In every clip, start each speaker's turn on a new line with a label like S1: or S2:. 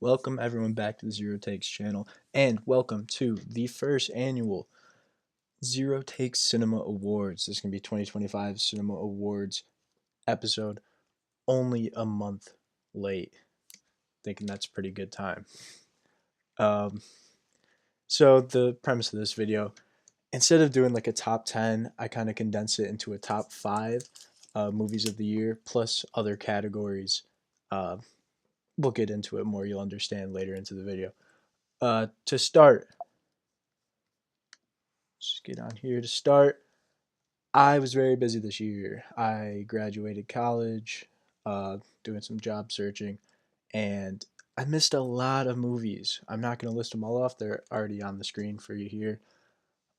S1: Welcome everyone back to the ZeroTakes channel, and welcome to the first annual ZeroTakes Cinema Awards. This is going to be 2025 Cinema Awards episode, only a month late. Thinking that's a pretty good time. Um, so the premise of this video, instead of doing like a top 10, I kind of condense it into a top 5 movies of the year, plus other categories. Uh, we'll get into it more, you'll understand later into the video. To start, just get on here to start. I was very busy this year. I graduated college, doing some job searching, and I missed a lot of movies. I'm not going to list them all off. They're already on the screen for you here.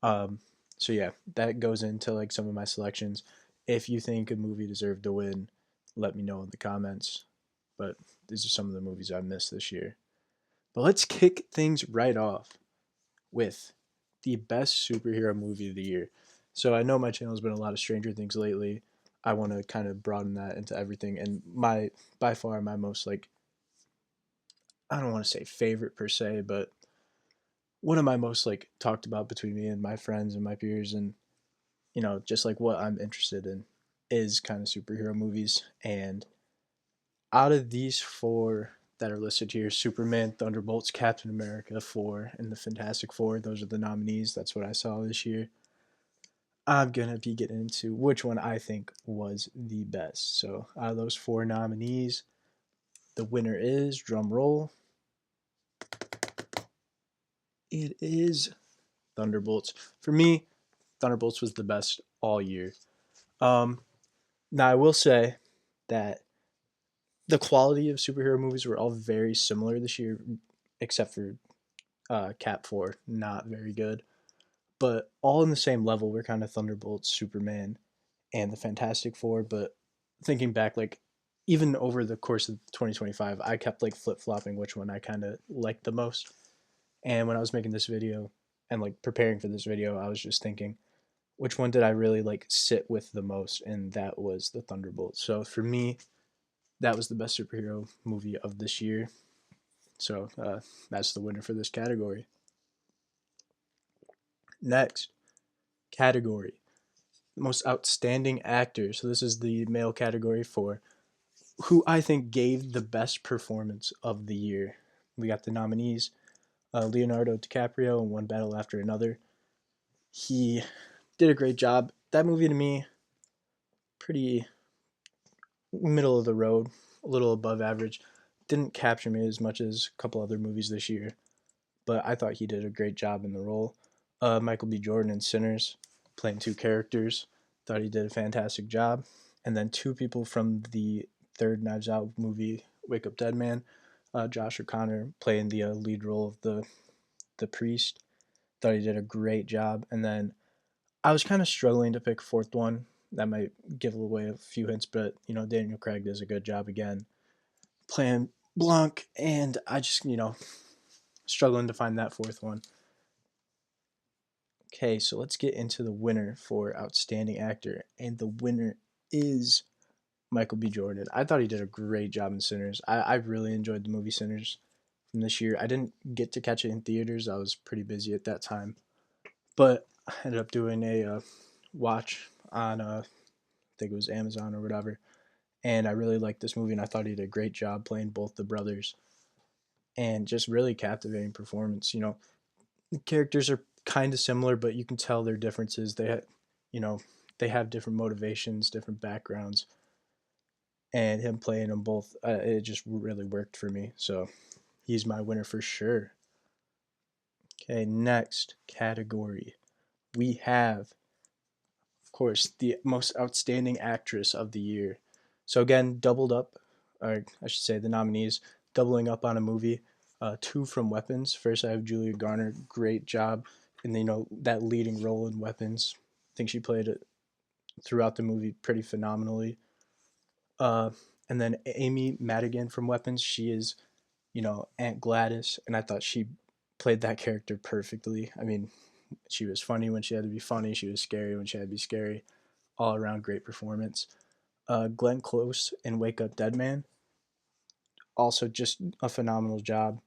S1: Um, so yeah, that goes into like some of my selections. If you think a movie deserved to win, let me know in the comments. But these are some of the movies I missed this year. But let's kick things right off with the best superhero movie of the year. So I know my channel's been a lot of Stranger Things lately. I want to kind of broaden that into everything. And by far my most like, I don't want to say favorite per se, but one of my most like talked about between me and my friends and my peers, and just like what I'm interested in is kind of superhero movies. And out of these four that are listed here, Superman, Thunderbolts, Captain America 4, and the Fantastic Four, those are the nominees. That's what I saw this year. I'm going to be getting into which one I think was the best. So, out of those four nominees, the winner is, drum roll, it is Thunderbolts. For me, Thunderbolts was the best all year. Um, Now, I will say that the quality of superhero movies were all very similar this year, except for Cap 4, not very good. But all in the same level were kind of Thunderbolts, Superman, and the Fantastic Four. But thinking back, like even over the course of 2025, I kept like flip flopping which one I kind of liked the most. And when I was making this video and like preparing for this video, I was just thinking, which one did I really like sit with the most? And that was the Thunderbolts. So for me, that was the best superhero movie of this year. So that's the winner for this category. Next category, most outstanding actor. So this is the male category for who I think gave the best performance of the year. We got the nominees: Leonardo DiCaprio in One Battle After Another. He did a great job. That movie to me, pretty middle of the road, a little above average. Didn't capture me as much as a couple other movies this year, but I thought he did a great job in the role. Michael B. Jordan in Sinners, playing two characters, thought he did a fantastic job. And then two people from the third Knives Out movie, Wake Up Dead Man, Josh O'Connor playing the lead role of the priest. Thought he did a great job. And then I was kind of struggling to pick a fourth one. That might give away a few hints, but Daniel Craig does a good job again playing Blanc, and I just struggling to find that fourth one. Okay, so let's get into the winner for Outstanding Actor, and the winner is Michael B. Jordan. I thought he did a great job in Sinners. I really enjoyed the movie Sinners from this year. I didn't get to catch it in theaters. I was pretty busy at that time, but I ended up doing a watch on, I think it was Amazon or whatever, and I really liked this movie, and I thought he did a great job playing both the brothers, and just really captivating performance. The characters are kind of similar, but you can tell their differences. You know, they have different motivations, different backgrounds, and him playing them both, it just really worked for me. So he's my winner for sure. Okay, next category, we have, of course, the most outstanding actress of the year. So again, doubled up, or I should say, the nominees doubling up on a movie. Two from Weapons. First, I have Julia Garner. Great job in that leading role in Weapons. I think she played it throughout the movie pretty phenomenally. Uh, and then Amy Madigan from Weapons. She is, Aunt Gladys, and I thought she played that character perfectly. I mean, she was funny when she had to be funny. She was scary when she had to be scary. All around great performance. Glenn Close in Wake Up Dead Man. Also, just a phenomenal job.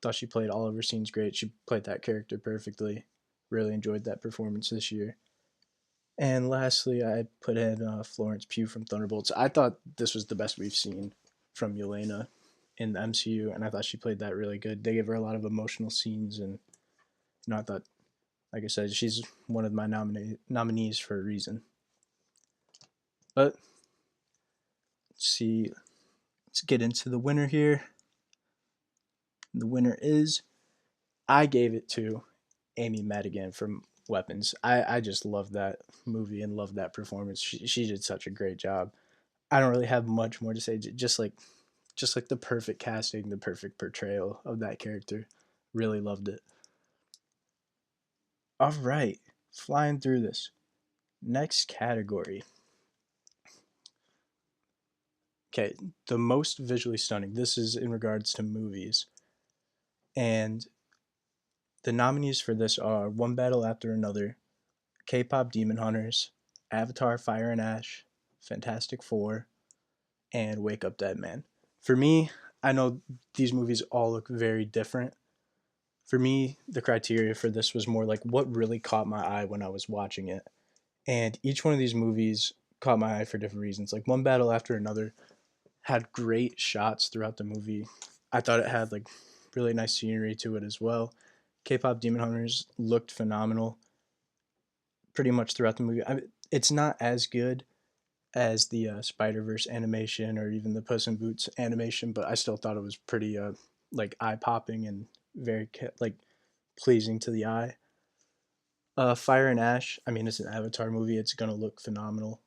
S1: Thought she played all of her scenes great. She played that character perfectly. Really enjoyed that performance this year. And lastly, I put in Florence Pugh from Thunderbolts. I thought this was the best we've seen from Yelena in the MCU, and I thought she played that really good. They gave her a lot of emotional scenes, and I thought, like I said, she's one of my nominees for a reason. But let's see, let's get into the winner here. The winner is, I gave it to Amy Madigan from Weapons. I just love that movie and love that performance. She did such a great job. I don't really have much more to say. Just like the perfect casting, the perfect portrayal of that character. Really loved it. All right, flying through this. Next category. Okay, the most visually stunning. This is in regards to movies. And the nominees for this are One Battle After Another, K-pop Demon Hunters, Avatar Fire and Ash, Fantastic Four, and Wake Up Dead Man. For me, I know these movies all look very different. For me, the criteria for this was more like what really caught my eye when I was watching it. And each one of these movies caught my eye for different reasons. Like One Battle After Another had great shots throughout the movie. I thought it had like really nice scenery to it as well. K-pop Demon Hunters looked phenomenal pretty much throughout the movie. It's not as good as the Spider Verse animation or even the Puss in Boots animation, but I still thought it was pretty like eye popping and very like pleasing to the eye. Fire and Ash. I mean, it's an Avatar movie. It's gonna look phenomenal.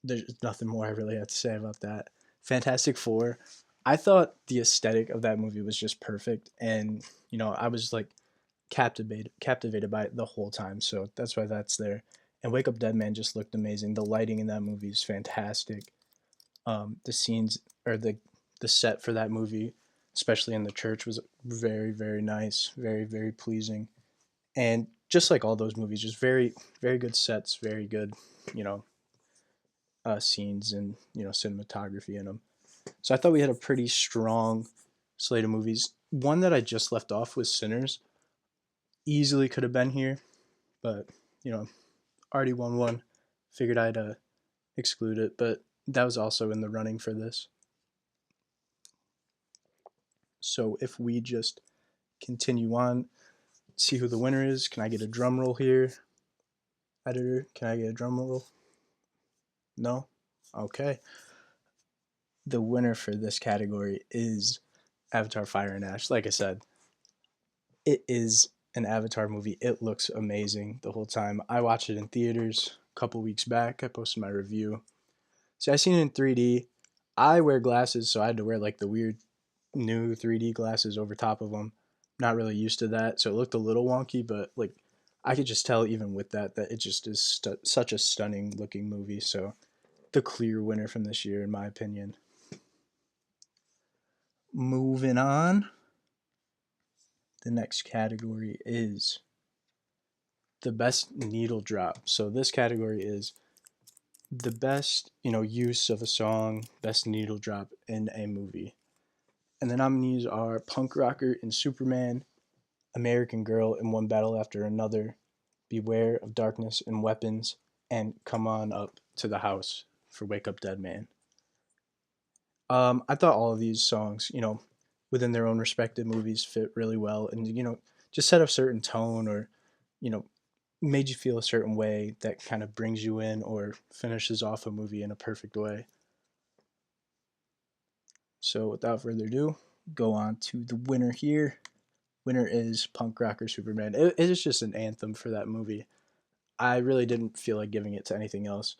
S1: There's nothing more I really have to say about that. Fantastic Four. I thought the aesthetic of that movie was just perfect, and I was like captivated by it the whole time. So that's why that's there. And Wake Up Dead Man just looked amazing. The lighting in that movie is fantastic. The scenes or the set for that movie, especially in the church, was very very nice, very very pleasing, and just like all those movies, just very very good sets, very good, you know, scenes and cinematography in them. So I thought we had a pretty strong slate of movies. One that I just left off was Sinners. Easily could have been here, but you know, already won one. Figured I'd exclude it, but that was also in the running for this. So if we just continue on, see who the winner is. Can I get a drum roll here? Editor, can I get a drum roll? No? Okay. The winner for this category is Avatar Fire and Ash. Like I said, it is an Avatar movie. It looks amazing the whole time. I watched it in theaters a couple weeks back. I posted my review. See, I seen it in 3D. I wear glasses, so I had to wear like the weird new 3D glasses over top of them. Not really used to that, so it looked a little wonky, but like I could just tell even with that it just is such a stunning looking movie. So the clear winner from this year, in my opinion. Moving on, the next category is the best needle drop. So this category is the best, use of a song, best needle drop in a movie. And the nominees are Punk Rocker in Superman, American Girl in One Battle After Another, Beware of Darkness and Weapons, and Come On Up to the House for Wake Up Dead Man. I thought all of these songs, within their own respective movies fit really well and, just set a certain tone or, you know, made you feel a certain way that kind of brings you in or finishes off a movie in a perfect way. So without further ado, go on to the winner here. Winner is Punk Rocker Superman. It is just an anthem for that movie. I really didn't feel like giving it to anything else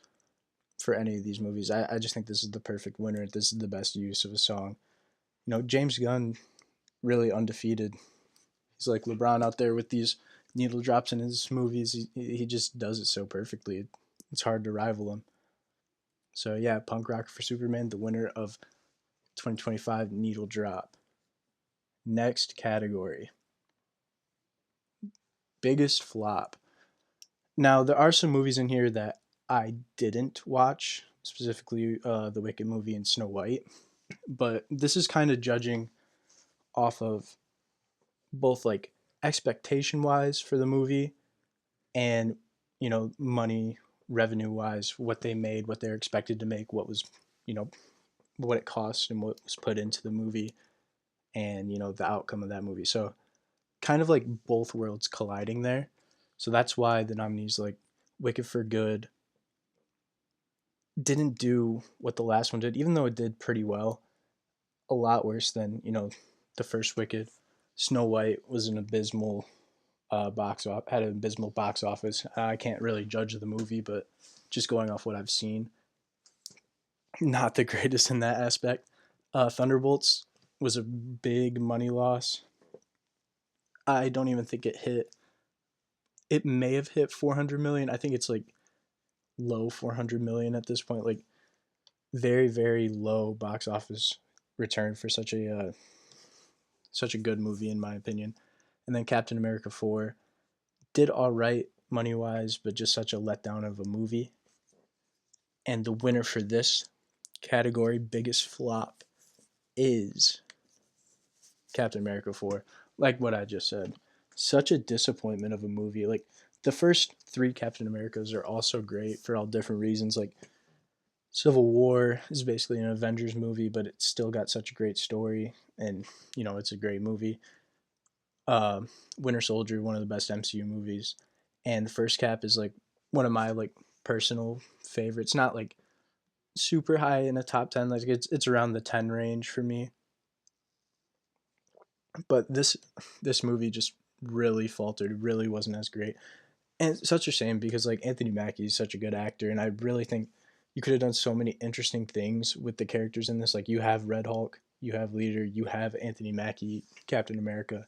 S1: for any of these movies. I just think this is the perfect winner. This is the best use of a song. James Gunn really undefeated. He's like LeBron out there with these needle drops in his movies. He just does it so perfectly. It's hard to rival him. So yeah, Punk Rock for Superman, the winner of 2025 Needle Drop. Next category. Biggest flop. Now there are some movies in here that I didn't watch, specifically the Wicked movie and Snow White. But this is kind of judging off of both like expectation wise for the movie and money revenue wise, what they made, what they're expected to make, what was you know what it cost and what was put into the movie, and the outcome of that movie. So kind of like both worlds colliding there. So that's why the nominees like Wicked for Good didn't do what the last one did, even though it did pretty well. A lot worse than the first Wicked. Snow White was an abysmal had an abysmal box office. I can't really judge the movie, but just going off what I've seen, not the greatest in that aspect. Thunderbolts was a big money loss. I don't even think it hit. It may have hit 400 million. I think it's like low 400 million at this point. Like very very low box office return for such a good movie in my opinion. And then Captain America 4 did all right money wise, but just such a letdown of a movie. And the winner for this category, biggest flop, is Captain America 4. Like what I just said, such a disappointment of a movie. Like the first three Captain Americas are also great for all different reasons. Like Civil War is basically an Avengers movie, but it's still got such a great story, and it's a great movie. Winter Soldier, one of the best MCU movies, and the first Cap is like one of my like personal favorites. Not like super high in the top 10, like it's around the 10 range for me. But this movie just really faltered. Really wasn't as great, and it's such a shame because like Anthony Mackie is such a good actor, and I really think you could have done so many interesting things with the characters in this. Like you have Red Hulk, you have Leader, you have Anthony Mackie, Captain America.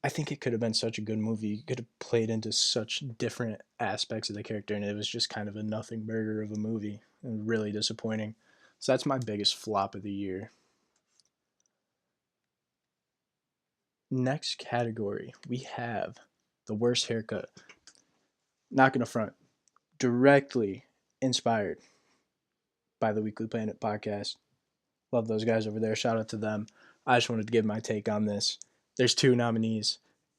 S1: I think it could have been such a good movie. You could have played into such different aspects of the character, and it was just kind of a nothing burger of a movie, and really disappointing. So that's my biggest flop of the year. Next category, we have the worst haircut. Not gonna front. Directly inspired by the Weekly Planet podcast. Love those guys over there. Shout out to them. I just wanted to give my take on this. There's two nominees.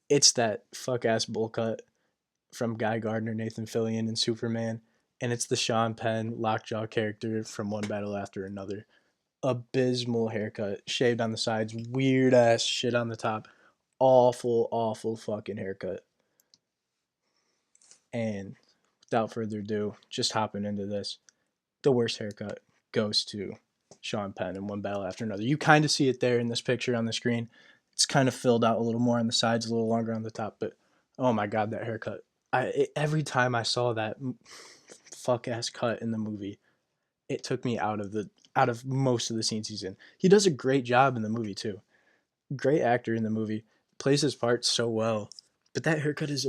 S1: It's that fuck ass bowl cut from Guy Gardner, Nathan Fillion, and Superman, and it's the Sean Penn lockjaw character from One Battle After Another. Abysmal haircut, shaved on the sides, weird ass shit on the top. Awful, awful fucking haircut. And without further ado, just hopping into this, the worst haircut goes to Sean Penn in One Battle After Another. You kind of see it there in this picture on the screen. It's kind of filled out a little more on the sides, a little longer on the top, but oh my god, that haircut. Every time I saw that fuck ass cut in the movie, it took me out of most of the scenes he's in. He does a great job in the movie too. Great actor in the movie, plays his part so well. But that haircut is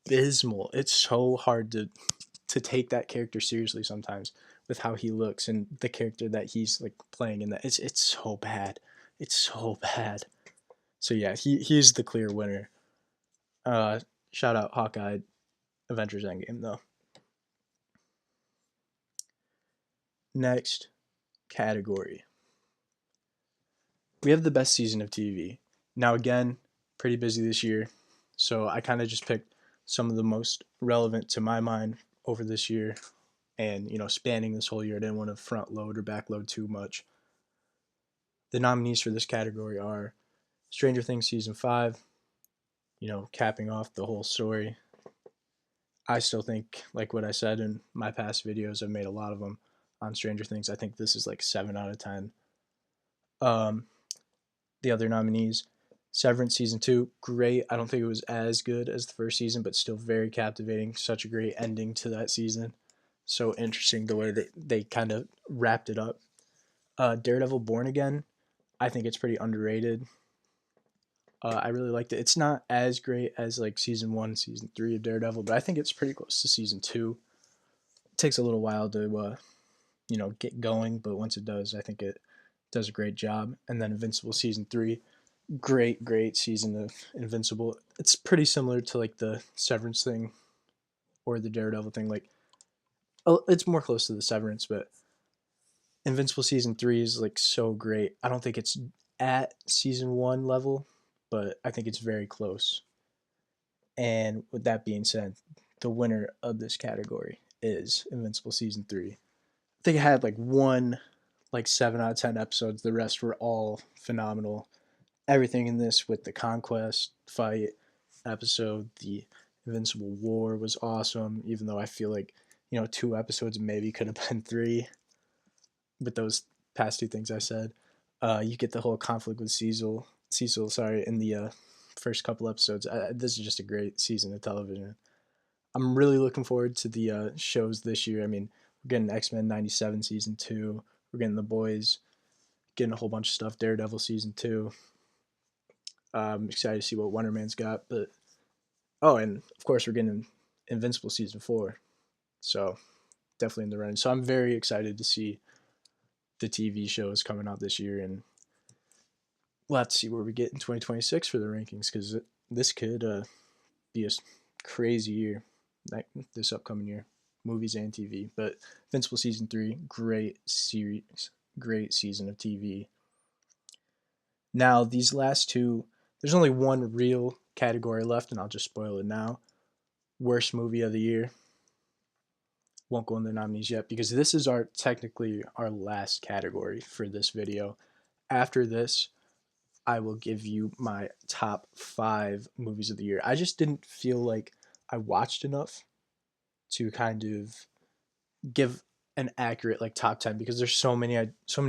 S1: abysmal. It's so hard to take that character seriously sometimes with how he looks and the character that he's like playing in that. It's so bad. It's so bad. So yeah, he's the clear winner. Uh, Shout out Hawkeye, Avengers Endgame though. Next category, we have the best season of TV. Now again, pretty busy this year, so I kind of just picked some of the most relevant to my mind over this year, and spanning this whole year. I didn't want to front load or back load too much. The nominees for this category are Stranger Things season 5, capping off the whole story. I still think, like what I said in my past videos, I've made a lot of them on Stranger Things. I think this is like 7 out of 10. Um, the other nominees, Severance season 2, great. I don't think it was as good as the first season, but still very captivating. Such a great ending to that season. So interesting the way that they kind of wrapped it up. Daredevil Born Again, I think it's pretty underrated. I really liked it. It's not as great as like season 1, season 3 of Daredevil, but I think it's pretty close to season 2. It takes a little while to get going, but once it does, I think it does a great job. And then Invincible season 3, great season of Invincible. It's pretty similar to like the Severance thing or the Daredevil thing. Like, it's more close to the Severance, but Invincible season 3 is like so great. I don't think it's at season 1 level, but I think it's very close. And with that being said, the winner of this category is Invincible season 3. I think it had like one like 7 out of 10 episodes. The rest were all phenomenal. Everything in this with the conquest fight episode, the Invincible War was awesome, even though I feel like, 2 episodes maybe could have been 3 with those past 2 things I said. You get the whole conflict with Cecil, sorry, in the first couple episodes. This is just a great season of television. I'm really looking forward to the shows this year. I mean, we're getting X-Men 97 season 2. We're getting The Boys, getting a whole bunch of stuff. Daredevil season 2. I'm excited to see what Wonder Man's got. But and of course we're getting Invincible season 4. So definitely in the running. So I'm very excited to see the TV shows coming out this year, and we'll have to see where we get in 2026 for the rankings, because this could be a crazy year, like this upcoming year, movies and TV. But Invincible season 3, great series, great season of TV. Now these last two, there's only one real category left, and I'll just spoil it now. Worst movie of the year. Won't go in the nominees yet, because this is technically our last category for this video. After this, I will give you my top 5 movies of the year. I just didn't feel like I watched enough to kind of give an accurate like top 10, because there's so many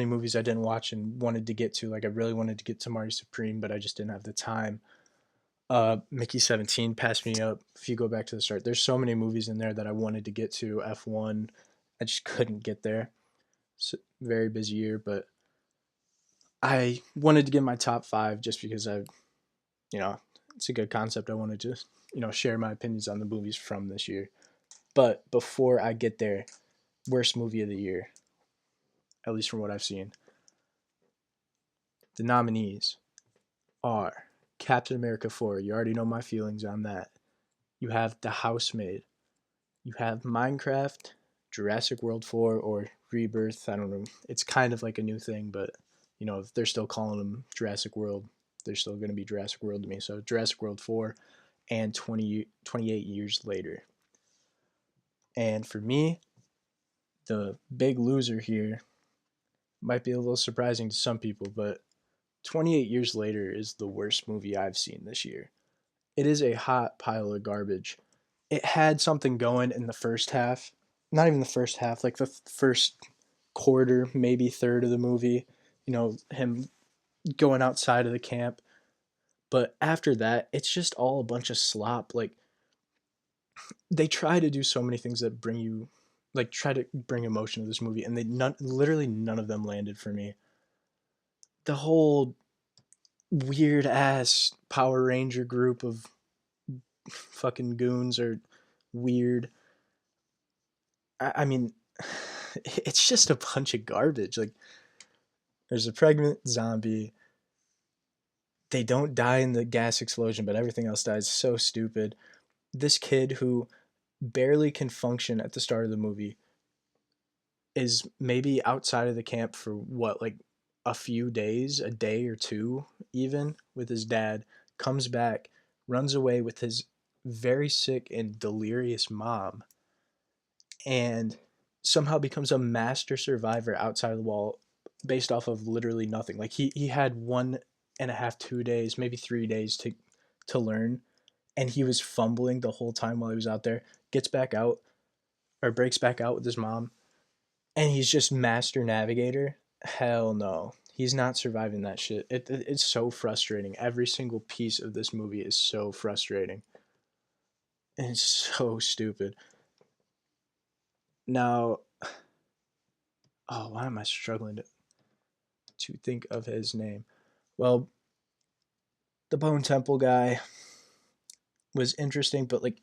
S1: movies I didn't watch and wanted to get to. Like, I really wanted to get to Marty Supreme, but I just didn't have the time. Mickey 17 passed me up. If you go back to the start, there's so many movies in there that I wanted to get to. F1, I just couldn't get there. So, very busy year, but I wanted to get my top 5 just because it's a good concept. I wanted to, share my opinions on the movies from this year. But before I get there, worst movie of the year, at least from what I've seen, the nominees are Captain America 4. You already know my feelings on that. You have The Housemaid. You have Minecraft, Jurassic World 4, or Rebirth. I don't know. It's kind of like a new thing, but, if they're still calling them Jurassic World, they're still going to be Jurassic World to me. So Jurassic World 4 and 28 years later. And for me, the big loser here might be a little surprising to some people, but 28 years later is the worst movie I've seen this year. It is a hot pile of garbage. It had something going in the first half. Not even the first half, like the first quarter, maybe third of the movie. Him going outside of the camp. But after that, it's just all a bunch of slop. Like, they try to do so many things that try to bring emotion to this movie, and literally none of them landed for me. The whole weird ass Power Ranger group of fucking goons are weird. I mean, it's just a bunch of garbage. Like, there's a pregnant zombie. They don't die in the gas explosion, but everything else dies. So stupid. This kid who barely can function at the start of the movie is maybe outside of the camp for what, like a few days, a day or two, even with his dad, comes back, runs away with his very sick and delirious mom, and somehow becomes a master survivor outside of the wall based off of literally nothing. Like, he had 1.5, 2 days, maybe 3 days to learn, and he was fumbling the whole time while he was out there. Gets back out, or breaks back out with his mom, and he's just master navigator. Hell no. He's not surviving that shit. It's so frustrating. Every single piece of this movie is so frustrating. And it's so stupid. Now, why am I struggling to think of his name? Well, the Bone Temple guy was interesting, but like,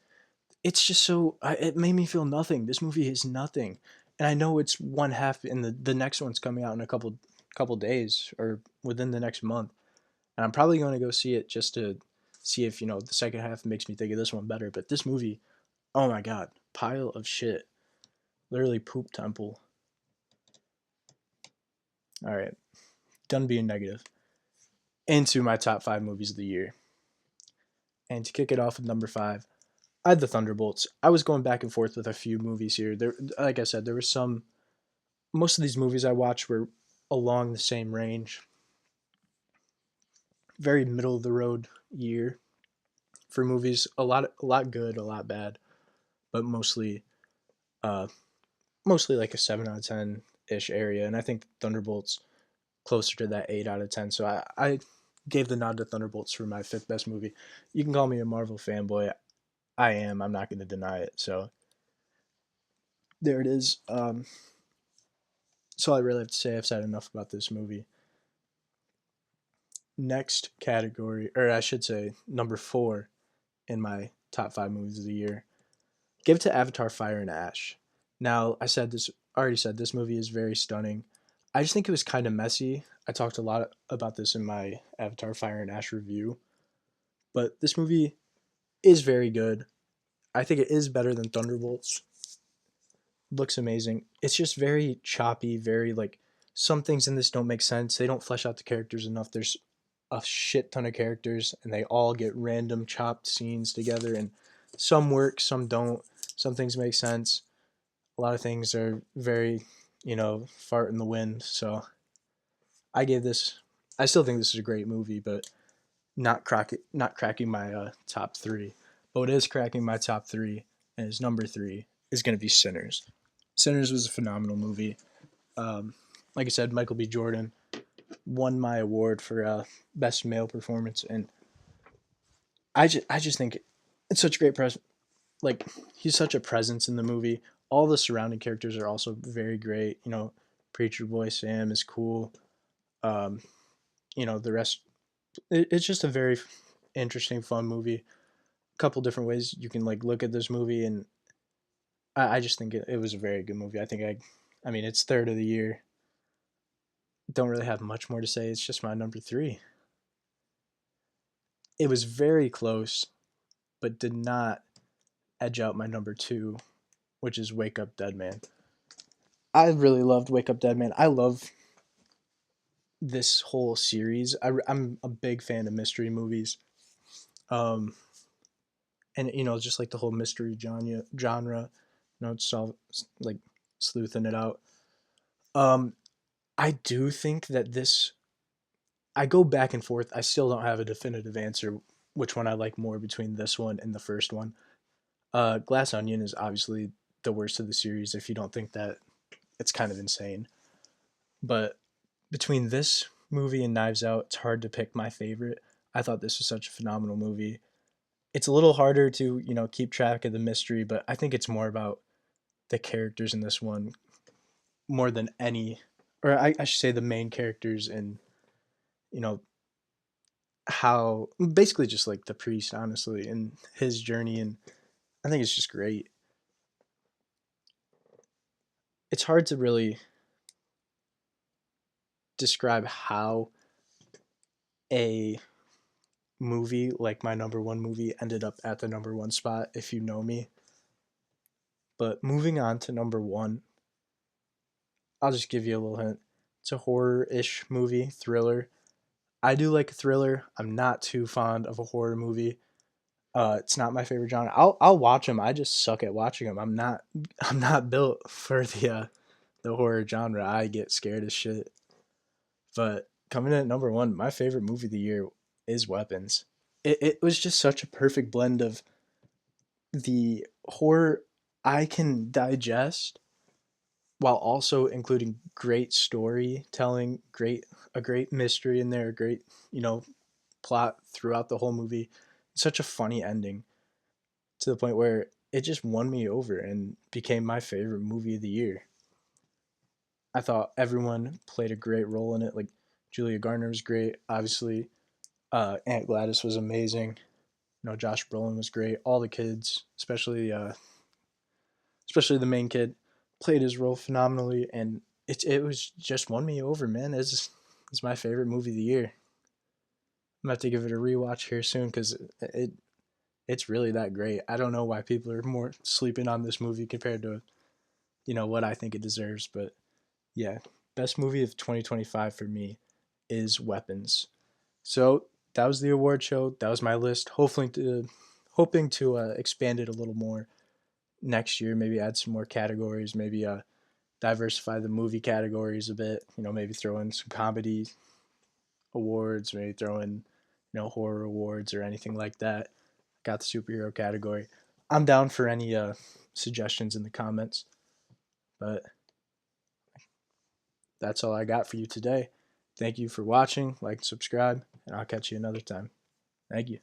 S1: it's just it made me feel nothing. This movie is nothing. And I know it's one half, and the next one's coming out in a couple days, or within the next month. And I'm probably going to go see it just to see if, the second half makes me think of this one better. But this movie, oh my god, pile of shit. Literally poop temple. All right, done being negative. Into my top 5 movies of the year. And to kick it off with number 5, I had the Thunderbolts. I was going back and forth with a few movies here. There, like I said, there were some. Most of these movies I watched were along the same range. Very middle of the road year for movies. A lot good, a lot bad, but uh, mostly like a 7 out of 10 ish area. And I think Thunderbolts closer to that 8 out of 10. So I gave the nod to Thunderbolts for my fifth best movie. You can call me a Marvel fanboy. I am. I'm not going to deny it. So there it is. That's all I really have to say. I've said enough about this movie. Next category, or I should say, number 4 in my top 5 movies of the year. Give it to Avatar: Fire and Ash. Now, already said this movie is very stunning. I just think it was kind of messy. I talked a lot about this in my Avatar: Fire and Ash review, but this movie is very good. I think it is better than Thunderbolts. Looks amazing. It's just very choppy, very like some things in this don't make sense. They don't flesh out the characters enough. There's a shit ton of characters and they all get random chopped scenes together and some work, some don't. Some things make sense. A lot of things are very, fart in the wind. So I gave this I still think this is a great movie, but not cracking my top 3. But what is cracking my top 3 and is number 3 is going to be Sinners. Sinners was a phenomenal movie. Um, like I said, Michael B. Jordan won my award for best male performance, and I just think it's such a great like he's such a presence in the movie. All the surrounding characters are also very great. Preacher Boy Sam is cool. Um, the rest. It's just a very interesting, fun movie. A couple different ways you can like look at this movie, and I just think it was a very good movie. I mean, it's third of the year. Don't really have much more to say. It's just my number 3. It was very close, but did not edge out my number 2, which is Wake Up Dead Man. I really loved Wake Up Dead Man. I love this whole series. I'm a big fan of mystery movies. Um, and just like the whole mystery genre, it's all like sleuthing it out. Um, I do think that I go back and forth. I still don't have a definitive answer which one I like more between this one and the first one. Glass Onion is obviously the worst of the series. If you don't think that, it's kind of insane. But between this movie and Knives Out, it's hard to pick my favorite. I thought this was such a phenomenal movie. It's a little harder to, keep track of the mystery, but I think it's more about the characters in this one more than any, or I should say the main characters and, you know, how basically just like the priest, honestly, and his journey. And I think it's just great. It's hard to really describe how a movie like my number 1 movie ended up at the number 1 spot if you know me. But moving on to number 1, I'll just give you a little hint. It's a horror-ish movie, thriller. I do like a thriller. I'm not too fond of a horror movie. It's not my favorite genre. I'll watch them. I just suck at watching them. I'm not built for the horror genre. I get scared as shit. But coming in at number 1, my favorite movie of the year is Weapons. It was just such a perfect blend of the horror I can digest while also including great storytelling, a great mystery in there, a great, plot throughout the whole movie. Such a funny ending to the point where it just won me over and became my favorite movie of the year. I thought everyone played a great role in it. Like Julia Garner was great, obviously. Aunt Gladys was amazing. Josh Brolin was great. All the kids, especially the main kid, played his role phenomenally, and it was just won me over, man. It's my favorite movie of the year. I'm gonna have to give it a rewatch here soon because it's really that great. I don't know why people are more sleeping on this movie compared to what I think it deserves, but yeah. best movie of 2025 for me is Weapons. So that was the award show. That was my list. Hoping to expand it a little more next year. Maybe add some more categories. Maybe diversify the movie categories a bit. Maybe throw in some comedy awards. Maybe throw in horror awards or anything like that. Got the superhero category. I'm down for any suggestions in the comments. But that's all I got for you today. Thank you for watching. Like and subscribe, and I'll catch you another time. Thank you.